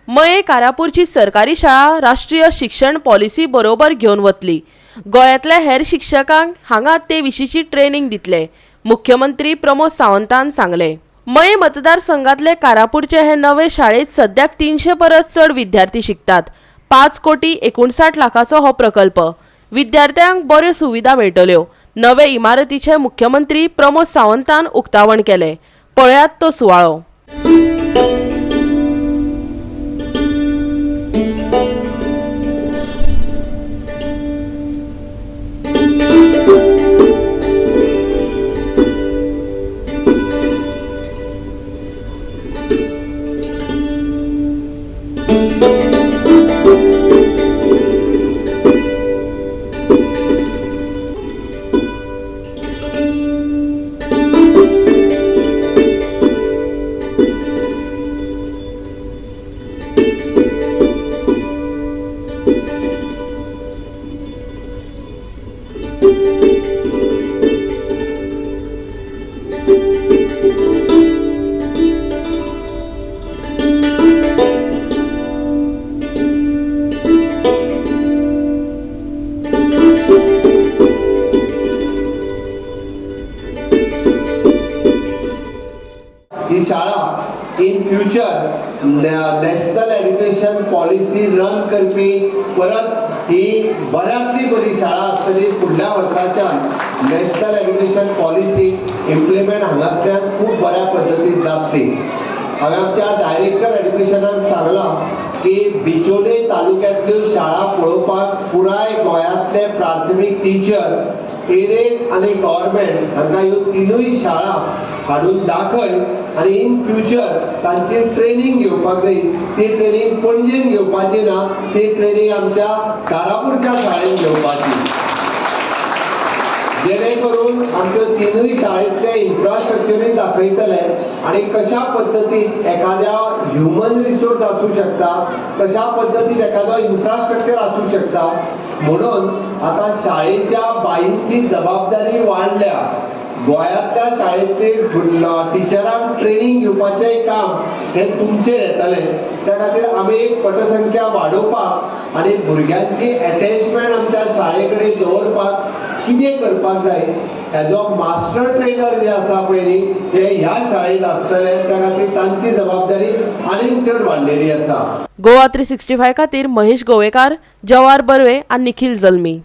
मये कारापूरची सरकारी शाळा राष्ट्रीय शिक्षण पॉलिसी बरोबर घेऊन वतली। गोयातल्या हेर शिक्षकांक हांगा ते विशींची ट्रेनिंग दितले। मुख्यमंत्री प्रमोद सावंतान सांगले। मये मतदारसंघातले कारापूरचे हे नवे शाळेत सद्याक 300 परस चड विद्यार्थी शिकतात। 5,59,00,000 लाखाचो हो प्रकल्प। विद्यार्थ्यांक बऱ्यो सुविधा मेळटल्यो। नवे इमारतीचे मुख्यमंत्री प्रमोद सावंतान उक्तावण केले। पळयात तो सुवाळो। ही शाळा in future national education policy run करपी परत ही बऱ्यांतली बरी शाळा आसतली। फुडल्या वर्साच्यान नॅशनल एड्युकेशन पॉलिसी इम्प्लिमेंट हांगासल्यान खूब बऱ्या पद्दतीन जातली। हांवें आमच्या डायरेक्टर एड्युकेशनाक सांगलां की बिचोले तालुक्यांतल्यो शाळा पळोवपाक पुराय गोंयांतले प्राथमीक टीचर एडेड आनी गव्हर्मेंट हांकां ह्यो तिनूय शाळा हाडून दाखय आणि इन फ्युचर तांची ट्रेनिंग घेवपाक जाय। ती ट्रेनिंग पणजेन घेवपाची ना, ती ट्रेनिंग आमच्या कारापूरच्या शाळेन घेवपाची, जेणे करून आमच्यो तिनूय शाळेंतले इन्फ्रास्ट्रक्चरूय दाखयतले आणि कशा पद्दतीन एखाद्या ह्युमन रिसोर्स आसूं शकता, कशा पद्दतीन एखादो इन्फ्रास्ट्रक्चर आसूं शकता। म्हणून आता शाळेच्या बाईंची जबाबदारी वाडल्या। गोंयांतल्या शाळेंतले टिचरांक ट्रेनिंग घेवपाचें काम हे तुमचेर येतलें। त्या खातीर आमी एक पटसंख्या वाडोवपाक आनी भुरग्यांची एटॅचमेंट आमच्या शाळे कडेन दवरपाक कितें करपाक जाय हेजो मास्टर ट्रेनर जे आसा पळय न्ही ते ह्या शाळेंत आसतले। त्या खातीर तांची जबाबदारी आनीक चड वाडलेली आसा। गोवा 365 खातीर महेश गोवेकार, जवाहर बर्वे आनी निखिल जल्मी।